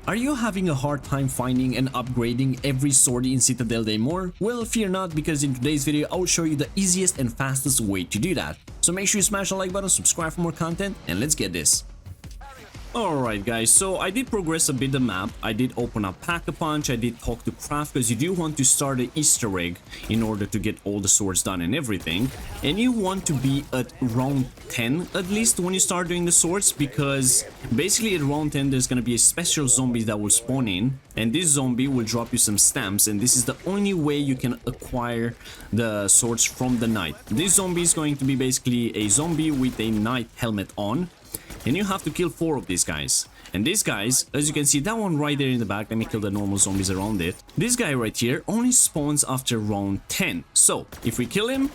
Are you having a hard time finding and upgrading every sword in Citadelle Des Morts? Well, fear not, because in today's video I will show you the easiest and fastest way to do that. So make sure you smash the like button, subscribe for more content, and let's get this. Alright guys, so I did progress a bit the map. I did open up Pack-a-Punch, I did talk to Craft, because you do want to start an Easter egg in order to get all the swords done and everything. And you want to be at round 10 at least when you start doing the swords, because basically at round 10 there's gonna be a special zombie that will spawn in, and this zombie will drop you some stamps, and this is the only way you can acquire the swords from the knight. This zombie is going to be basically a zombie with a knight helmet on. And you have to kill 4 of these guys. And these guys, as you can see, that one right there in the back, let me kill the normal zombies around it. This guy right here only spawns after round 10. So, if we kill him,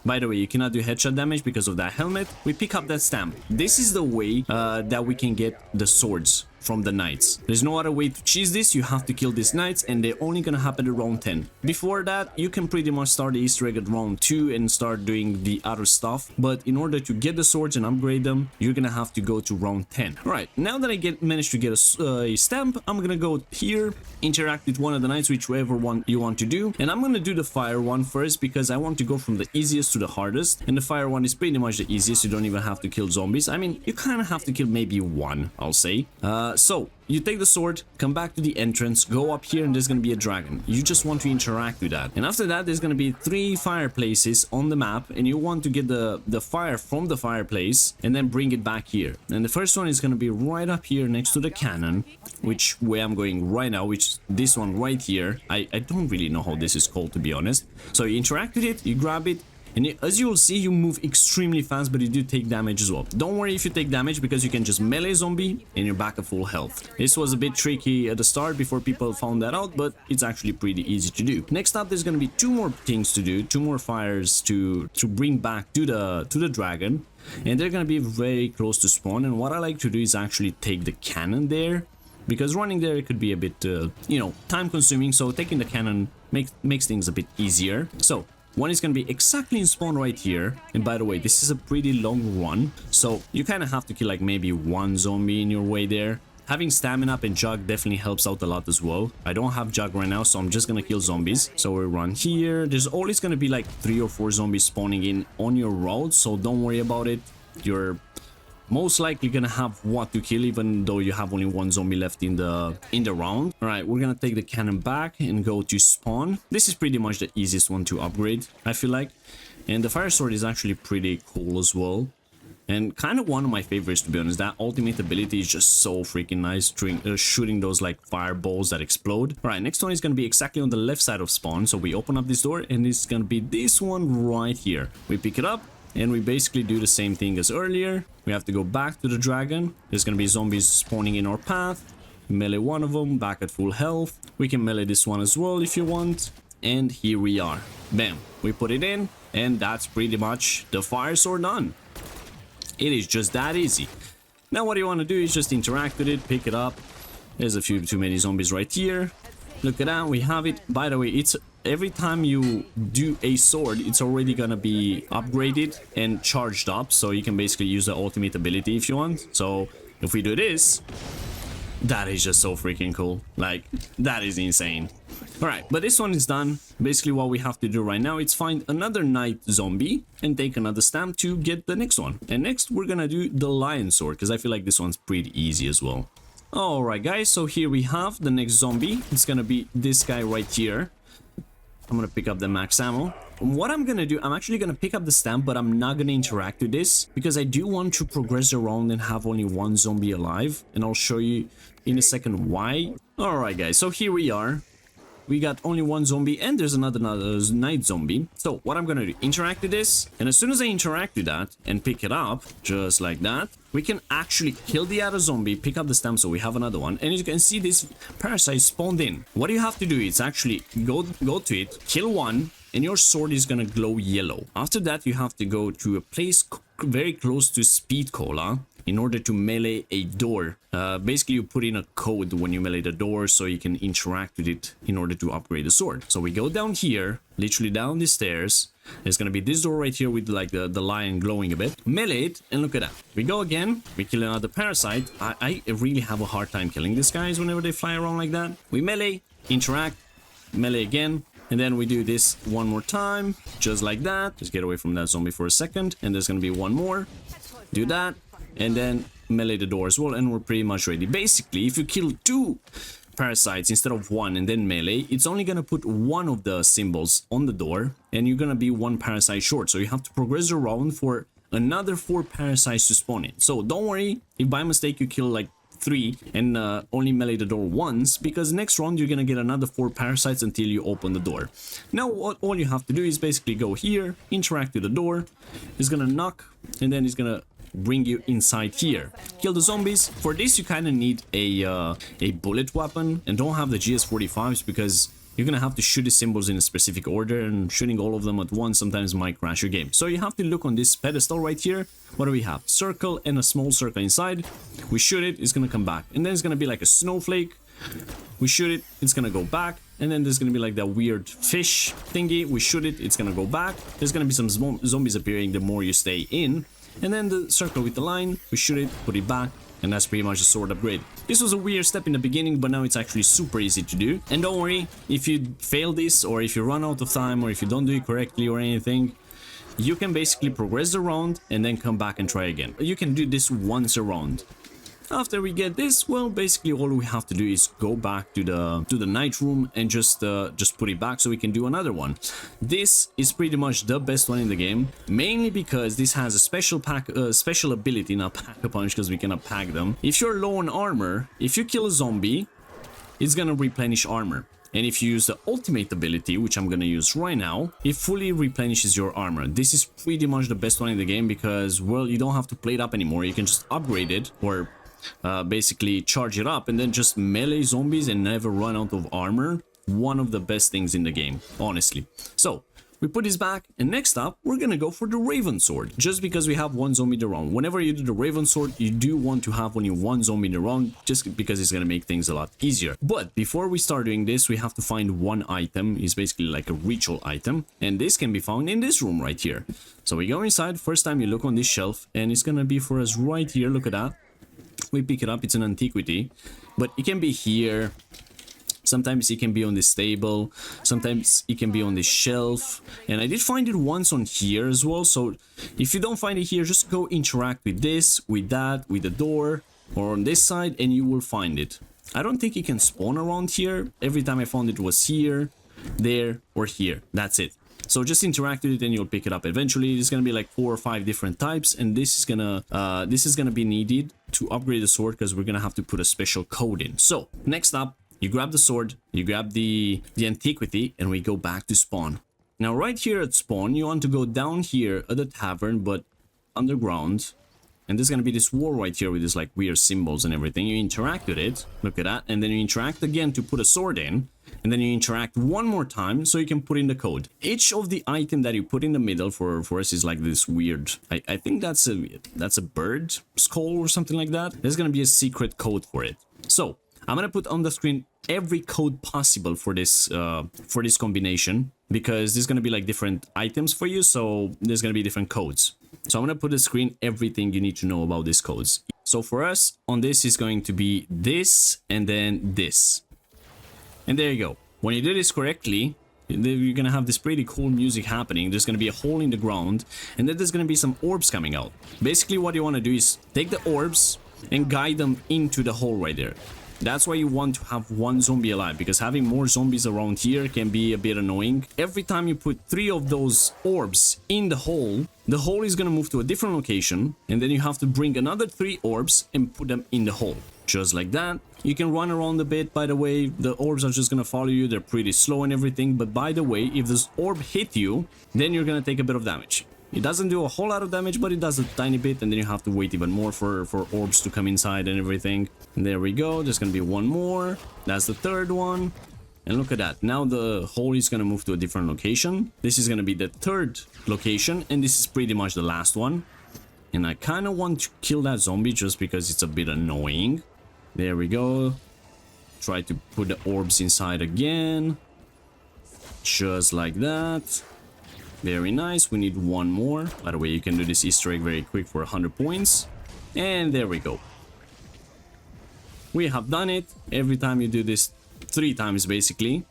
by the way, you cannot do headshot damage because of that helmet, we pick up that stamp. This is the way that we can get the swords from the knights. There's no other way to cheese this. You have to kill these knights, and they're only gonna happen at round 10. Before that, you can pretty much start the Easter egg at round 2 and start doing the other stuff, but in order to get the swords and upgrade them, you're gonna have to go to round 10. Alright, now that I managed to get a stamp, I'm gonna go here, interact with one of the knights, whichever one you want to do, and I'm gonna do the fire one first because I want to go from the easiest to the hardest, and the fire one is pretty much the easiest. You don't even have to kill zombies. I mean, you kind of have to kill maybe one, I'll say. So you take the sword, come back to the entrance, go up here, and there's gonna be a dragon. You just want to interact with that, and after that there's gonna be 3 fireplaces on the map, and you want to get the fire from the fireplace and then bring it back here. And the first one is gonna be right up here next to the cannon, which way I'm going right now, which is this one right here. I don't really know how this is called, to be honest. So you interact with it, you grab it, and as you will see, you move extremely fast, but you do take damage as well. Don't worry if you take damage, because you can just melee zombie and you're back at full health. This was a bit tricky at the start before people found that out, but it's actually pretty easy to do. Next up, there's gonna be 2 more things to do, 2 more fires to bring back to the dragon, and they're gonna be very close to spawn. And what I like to do is actually take the cannon there, because running there it could be a bit you know, time consuming, so taking the cannon makes things a bit easier. So one is going to be exactly in spawn right here, and by the way, this is a pretty long run, so you kind of have to kill like maybe 1 zombie in your way there. Having stamina up and jug definitely helps out a lot as well. I don't have jug right now, so I'm just gonna kill zombies. So we run here. There's always gonna be like 3 or 4 zombies spawning in on your road, so don't worry about it. You're most likely gonna have what to kill, even though you have only 1 zombie left in the round. All right, we're gonna take the cannon back and go to spawn. This is pretty much the easiest one to upgrade, I feel like, and the fire sword is actually pretty cool as well, and kind of one of my favorites, to be honest. That ultimate ability is just so freaking nice, shooting those like fireballs that explode. All right, next one is gonna be exactly on the left side of spawn. So we open up this door, and it's gonna be this one right here. We pick it up, and we basically do the same thing as earlier. We have to go back to the dragon. There's gonna be zombies spawning in our path. Melee one of them, back at full health. We can melee this one as well if you want. And here we are. Bam. We put it in, and that's pretty much the fire sword done. It is just that easy. Now what you want to do is just interact with it, pick it up. There's a few too many zombies right here. Look at that, we have it. By the way, it's every time you do a sword, it's already gonna be upgraded and charged up, so you can basically use the ultimate ability if you want. So if we do this, that is just so freaking cool. Like, that is insane. All right, but this one is done. Basically what we have to do right now is find another knight zombie and take another stamp to get the next one. And next we're gonna do the lion sword, because I feel like this one's pretty easy as well. Alright guys, so here we have the next zombie. It's gonna be this guy right here. I'm gonna pick up the max ammo. And what I'm gonna do, I'm actually gonna pick up the stamp, but I'm not gonna interact with this, because I do want to progress around and have only 1 zombie alive, and I'll show you in a second why. Alright guys, so here we are. We got only 1 zombie, and there's another night zombie. So what I'm gonna do, interact with this, and as soon as I interact with that and pick it up, just like that, we can actually kill the other zombie, pick up the stamp, so we have another one. And as you can see, this parasite spawned in. What you have to do is actually go to it, kill one, and your sword is gonna glow yellow. After that, you have to go to a place very close to Speed Cola, in order to melee a door. Basically, you put in a code when you melee the door so you can interact with it in order to upgrade the sword. So we go down here, literally down the stairs. There's gonna be this door right here with like the lion glowing a bit. Melee it, and look at that. We go again, we kill another parasite. I really have a hard time killing these guys whenever they fly around like that. We melee, interact, melee again. And then we do this one more time, just like that. Just get away from that zombie for a second. And there's gonna be one more. Do that. And then melee the door as well. And we're pretty much ready. Basically, if you kill 2 parasites instead of 1 and then melee, it's only gonna put one of the symbols on the door. And you're gonna be 1 parasite short. So you have to progress around for another 4 parasites to spawn in. So don't worry if by mistake you kill like 3 and only melee the door once, because next round you're gonna get another 4 parasites until you open the door. Now all you have to do is basically go here, interact with the door. It's gonna knock, and then it's gonna bring you inside here. Kill the zombies. For this you kind of need a bullet weapon, and don't have the GS45s because you're gonna have to shoot the symbols in a specific order, and shooting all of them at once sometimes might crash your game. So you have to look on this pedestal right here. What do we have? Circle and a small circle inside. We shoot it, it's gonna come back. And then it's gonna be like a snowflake. We shoot it, it's gonna go back. And then there's gonna be like that weird fish thingy. We shoot it, it's gonna go back. There's gonna be some zombies appearing the more you stay in. And then the circle with the line. We shoot it, put it back. And that's pretty much a sword upgrade. This was a weird step in the beginning, but now it's actually super easy to do. And don't worry, if you fail this, or if you run out of time, or if you don't do it correctly or anything, you can basically progress the round and then come back and try again. You can do this once a round. After we get this, well, basically all we have to do is go back to the night room and just put it back so we can do another one. This is pretty much the best one in the game, mainly because this has a special ability, not pack-a-punch, because we cannot pack them. If you're low on armor, if you kill a zombie, it's gonna replenish armor. And if you use the ultimate ability, which I'm gonna use right now, it fully replenishes your armor. This is pretty much the best one in the game because, well, you don't have to play it up anymore. You can just upgrade it, or basically charge it up, and then just melee zombies and never run out of armor. One of the best things in the game, honestly. So we put this back, and next up we're gonna go for the Raven Sword, just because we have 1 zombie in the round. Whenever you do the Raven Sword, you do want to have only 1 zombie in the round, just because it's gonna make things a lot easier. But before we start doing this, we have to find 1 item. It's basically like a ritual item, and this can be found in this room right here. So we go inside. First time you look on this shelf, and it's gonna be for us right here. Look at that. We pick it up, it's an antiquity, but it can be here. Sometimes it can be on this table, sometimes it can be on this shelf, and I did find it once on here as well. So if you don't find it here, just go interact with this, with that, with the door, or on this side, and you will find it. I don't think it can spawn around here. Every time I found it was here, there, or here. That's it. So just interact with it and you'll pick it up eventually. There's gonna be like 4 or 5 different types, and this is gonna be needed to upgrade the sword, because we're gonna have to put a special code in. So next up, you grab the sword, you grab the antiquity, and we go back to spawn. Now right here at spawn, you want to go down here at the tavern, but underground. And there's gonna be this wall right here with this like weird symbols and everything. You interact with it, look at that, and then you interact again to put a sword in, and then you interact one more time so you can put in the code. Each of the item that you put in the middle for us is like this weird, I think that's a bird skull or something like that. There's gonna be a secret code for it. So I'm gonna put on the screen every code possible for this combination, because there's gonna be like different items for you, so there's gonna be different codes. So I'm gonna put on the screen everything you need to know about these codes. So for us, on this is going to be this, and then this. And there you go. When you do this correctly, you're gonna have this pretty cool music happening. There's gonna be a hole in the ground, and then there's gonna be some orbs coming out. Basically what you want to do is take the orbs and guide them into the hole right there. That's why you want to have 1 zombie alive, because having more zombies around here can be a bit annoying. Every time you put 3 of those orbs in the hole is gonna move to a different location, and then you have to bring another 3 orbs and put them in the hole. Just like that. You can run around a bit, by the way. The orbs are just gonna follow you. They're pretty slow and everything, but by the way, if this orb hit you, then you're gonna take a bit of damage. It doesn't do a whole lot of damage, but it does a tiny bit, and then you have to wait even more for orbs to come inside and everything. And there we go. There's gonna be 1 more. That's the 3rd one. And look at that. Now the hole is gonna move to a different location. This is gonna be the 3rd location, and this is pretty much the last one. And I kind of want to kill that zombie just because it's a bit annoying. There we go. Try to put the orbs inside again. Just like that. Very nice. We need one more. By the way, you can do this Easter egg very quick for 100 points. And there we go. We have done it. Every time you do this 3 times basically,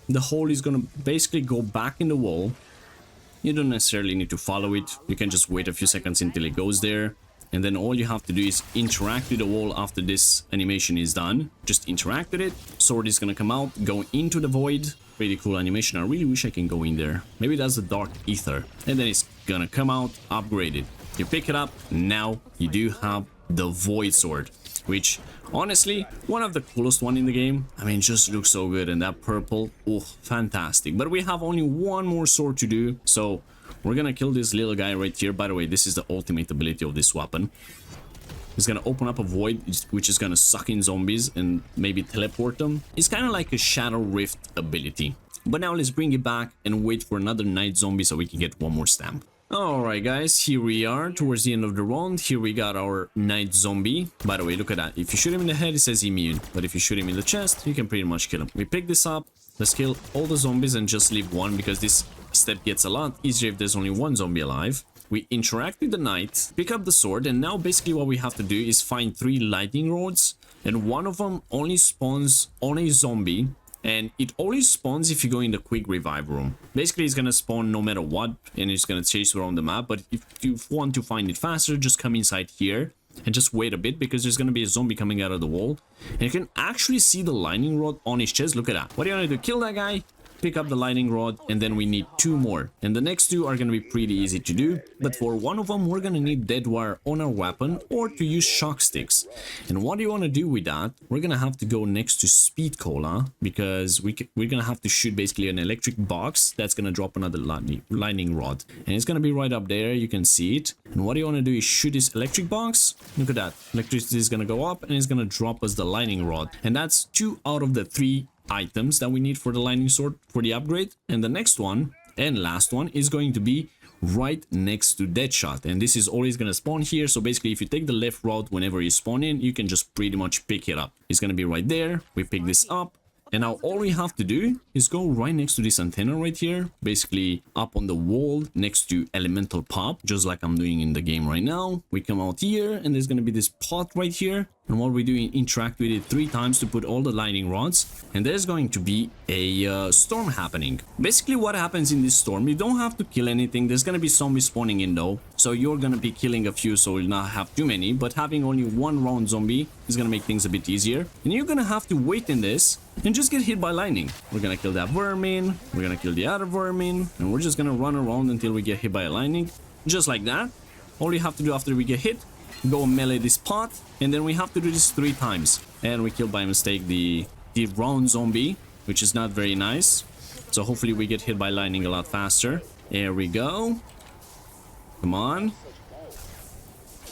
the hole is gonna basically go back in the wall. You don't necessarily need to follow it. You can just wait a few seconds until it goes there. And then all you have to do is interact with the wall after this animation is done. Just interact with it. Sword is gonna come out, go into the void. Pretty cool animation. I really wish I can go in there. Maybe that's the dark ether. And then it's gonna come out, upgraded. You pick it up. Now you do have the void sword, which honestly, one of the coolest one in the game. I mean, just looks so good. And that purple, oh, fantastic. But we have only one more sword to do. So we're gonna kill this little guy right here. By the way, this is the ultimate ability of this weapon. It's gonna open up a void, which is gonna suck in zombies and maybe teleport them. It's kind of like a Shadow Rift ability. But now let's bring it back and wait for another night zombie so we can get one more stamp. Alright guys, here we are towards the end of the round. Here we got our night zombie. By the way, look at that. If you shoot him in the head, it says immune. But if you shoot him in the chest, you can pretty much kill him. We pick this up. Let's kill all the zombies and just leave one, because this step gets a lot easier if there's only one zombie alive. We interact with the knight, pick up the sword, and now basically what we have to do is find 3 lightning rods, and one of them only spawns on a zombie, and it only spawns if you go in the quick revive room. Basically it's gonna spawn no matter what, and it's gonna chase you around the map. But if you want to find it faster, just come inside here and just wait a bit, because there's gonna be a zombie coming out of the wall, and you can actually see the lightning rod on his chest. Look at that. What do you want to do? Kill that guy, pick up the lightning rod, and then we need 2 more, and the next 2 are gonna be pretty easy to do. But for one of them, we're gonna need dead wire on our weapon, or to use shock sticks. And what do you want to do with that? We're gonna have to go next to speed cola, because we're gonna have to shoot basically an electric box that's gonna drop another lightning rod, and it's gonna be right up there. You can see it. And what you want to do is shoot this electric box. Look at that. Electricity is gonna go up, and it's gonna drop us the lightning rod, and that's 2 out of the 3 items that we need for the lightning sword for the upgrade. And the next one and last one is going to be right next to Deadshot, and this is always going to spawn here. So basically if you take the left route whenever you spawn in, you can just pretty much pick it up. It's going to be right there. We pick this up, and now all we have to do is go right next to this antenna right here, basically up on the wall next to elemental pop, just like I'm doing in the game right now. We come out here, and there's going to be this pot right here. And what we do is interact with it 3 times to put all the lightning rods, and there's going to be a storm happening. Basically what happens in this storm, you don't have to kill anything. There's going to be zombies spawning in though, so you're going to be killing a few, so you'll not have too many. But having only 1 round zombie is going to make things a bit easier, and you're going to have to wait in this and just get hit by lightning. We're going to kill that vermin, we're going to kill the other vermin, and we're just going to run around until we get hit by a lightning, just like that. All you have to do after we get hit, go melee this pot, and then we have to do this 3 times. And we killed by mistake the round zombie, which is not very nice. So hopefully we get hit by lightning a lot faster. There we go. Come on.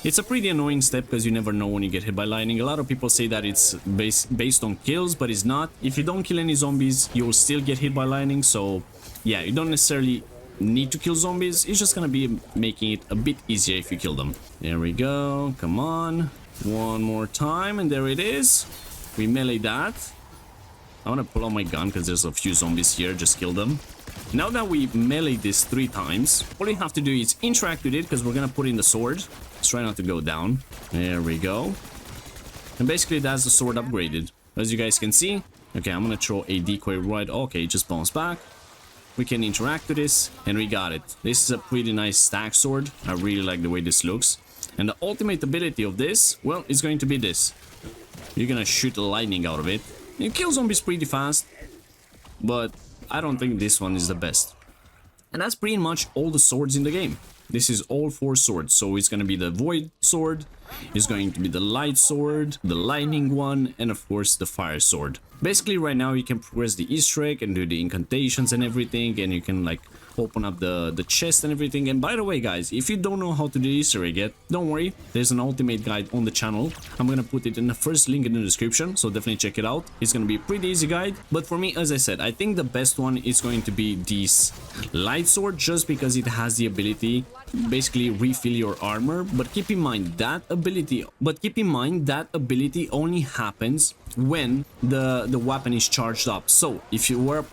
It's a pretty annoying step because you never know when you get hit by lightning. A lot of people say that it's based on kills, but it's not. If you don't kill any zombies, you'll still get hit by lightning. So yeah, you don't necessarily need to kill zombies. It's just gonna be making it a bit easier if you kill them. There we go. Come on, 1 more time, and there it is. We melee that. I want to pull out my gun because there's a few zombies here. Just kill them. Now that we melee this 3 times, all you have to do is interact with it, because we're gonna put in the sword. Let's try not to go down. There we go. And basically that's the sword upgraded, as you guys can see. Okay, I'm gonna throw a decoy right. Okay, just bounce back. We can interact with this, and we got it. This is a pretty nice stack sword. I really like the way this looks. And the ultimate ability of this, well, is going to be this. You're gonna shoot the lightning out of it. You kill zombies pretty fast, but I don't think this one is the best. And that's pretty much all the swords in the game. This is all 4 swords. So it's gonna be the void sword, it's going to be the light sword, the lightning one, and of course the fire sword. Basically right now you can progress the Easter egg and do the incantations and everything, and you can like open up the chest and everything. And by the way guys, if you don't know how to do Easter egg yet, don't worry, there's an ultimate guide on the channel. I'm gonna put it in the first link in the description, so definitely check it out. It's gonna be a pretty easy guide. But for me, as I said, I think the best one is going to be this light sword, just because it has the ability basically refill your armor, but keep in mind that ability only happens when the weapon is charged up. So if your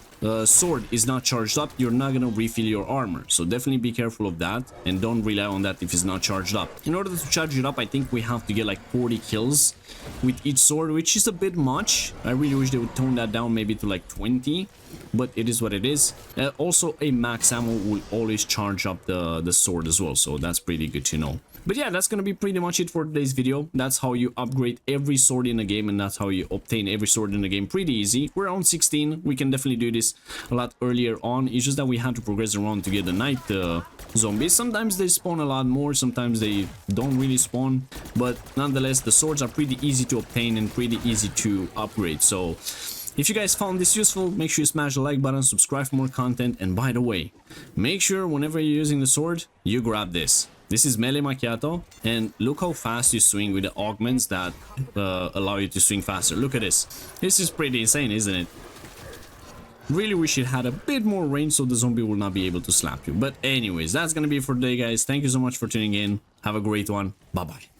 sword is not charged up, you're not gonna refill your armor, so definitely be careful of that and don't rely on that if it's not charged up. In order to charge it up, I think we have to get like 40 kills with each sword, which is a bit much. I really wish they would tone that down maybe to like 20, but it is what it is. Also, a max ammo will always charge up the sword as well, so that's pretty good to know. But yeah, that's gonna be pretty much it for today's video. That's how you upgrade every sword in the game, and that's how you obtain every sword in the game. Pretty easy. We're on 16. We can definitely do this a lot earlier on. It's just that we have to progress around to get the night zombies. Sometimes they spawn a lot more, sometimes they don't really spawn, but nonetheless, the swords are pretty easy to obtain and pretty easy to upgrade. So if you guys found this useful, make sure you smash the like button, subscribe for more content, and by the way, make sure whenever you're using the sword, you grab this. This is melee macchiato, and look how fast you swing with the augments that allow you to swing faster. Look at this. This is pretty insane, isn't it? Really wish it had a bit more range so the zombie will not be able to slap you. But anyways, that's gonna be it for today, guys. Thank you so much for tuning in. Have a great one. Bye-bye.